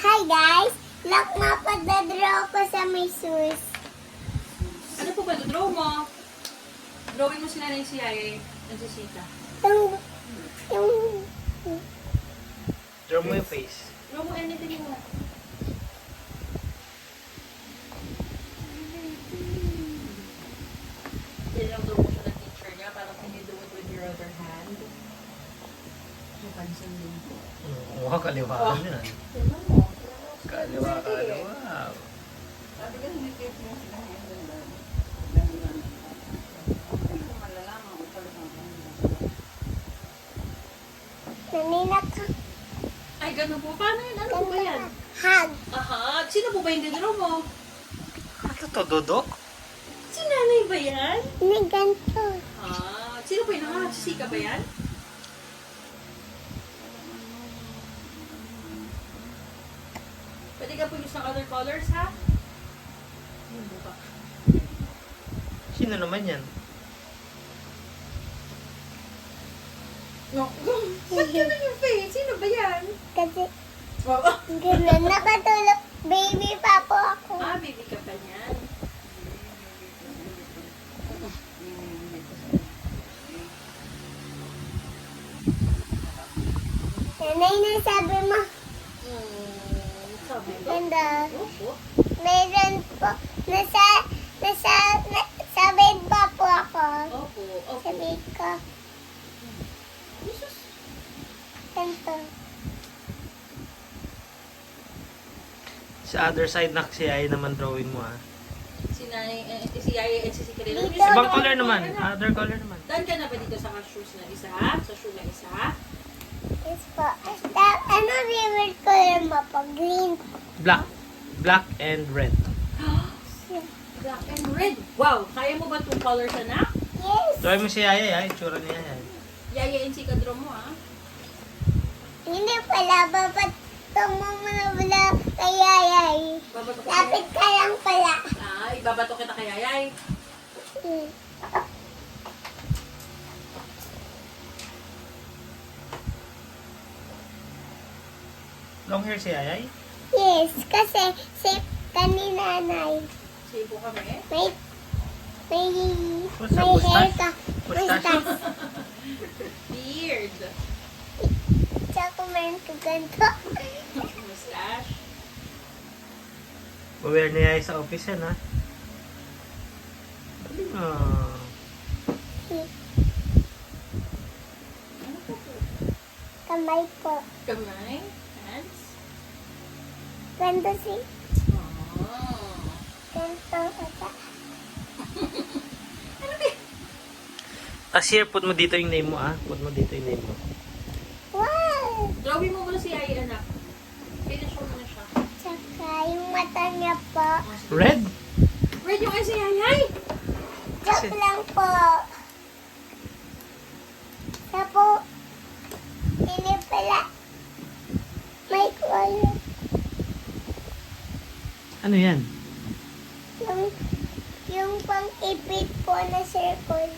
Hi guys! Look nga pagdadraw ko sa may sus. Ano po ba ito? Draw mo? Drawing mo si Nanay si Yaya at si Sita. Yung Draw mo yung face. Draw mo anything you want. Yan lang draw mo siya ng teacher niya. Parang can you do it with your other hand? Napansin din po. Mukha kaliwaan yan. Tignan mo. Kaliwa. Sabi ka, hindi kayo mo sila naninak ka. Ay, ganun po. Paano yun? Ano po ba yan? Hug. Aha. Sino po ba yung dindraw mo? Ano to, Dodok? Si Nanay ba yan? Ni ganito. Ah, sino po yung nangahat? Si Sika ba yan? Pwede ka po use ng other colors, ha? Ayun, buka. Sino naman yan? No. Ba't ganun yung face? Sino ba yan? Kasi Oo. ganun nakatulog. Baby pa po ako. Ah, baby ka pa niyan. Nanay na sabi mo. Sabi ko. Ganda. Opo. Meron po. Sa bed pa po ako. Opo. Opo. Sa bed ko. Jesus. Ganito. Sa other side na si Ay naman drawing mo ah. Si Nanay, si Yaya at si Sika rin. Dito. Ibang color naman. Other color naman. Dan ka na ba dito sa shoes na isa? Sa shoe na isa? Yes po. Ano favorite color mo po? Green. Black. Black and red. Black and red. Wow! Kaya mo ba itong colors, anak? Yes. Drawing mo si Ay ay. Tsura niya yan. Yaya and Sika draw mo, ah. Hindi pala. Babatong mo muna pala kay Yayay. Babato ka Lapit ka lang pala. Ah, ibabato kita kay Yayay. Hmm. Long hair si Ay ay. Yes, kasi safe ka ni nanay. Sibo kami. May What's up, hair mustache? ka. Mustache? Beard. Tsaka meron ka ganito. Mustache. Wear niya Ay sa office yan ha. Oh. Ano po po? Kamay po. Kamay. Hands. Ganito si. Oh. Ganito ata. Ano ba? Tapos here, put mo dito yung name mo ah. Put mo dito yung name mo. Wow! Drawing mo muna si Yaya, anak. Finish mo muna siya. Tsaka yung mata niya po. Red? Red yung eyes ni Yayay. Joke lang po. Tapo. Hindi pala. May color. Ano yan? Yung pang-ipit po na circle.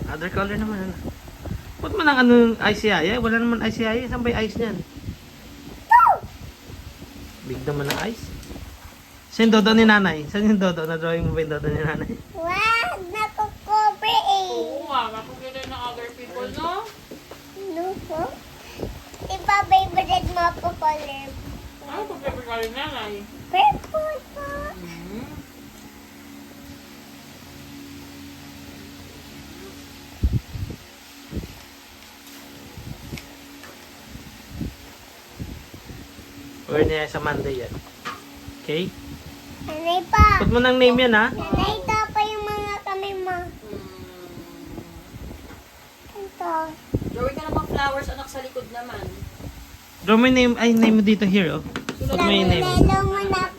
Other color naman. Put mo ng ano ice si Ay. Wala naman ice si Ay. Saan ba yung ice niyan? Ito! Big naman ng ice. Saan yung dodo ni nanay? Saan yung dodo? Na-drawing mo ba yung dodo ni nanay? Wow! Nakukobre eh. Oo nga, makakita ng other people, no? Ano po? Diba favorite mo po color? Ano po favorite ka rin nanay? Purple po. Wear niya sa Monday yan. Okay? Nanay pa. Put mo ng name yan ha. Nanay, ito pa yung mga kami mo. Ito. Drawing ka namang flowers, anak, sa likod naman. Draw mo yung name. Ay, name mo dito here oh. Put mo yung name. Lalo mo na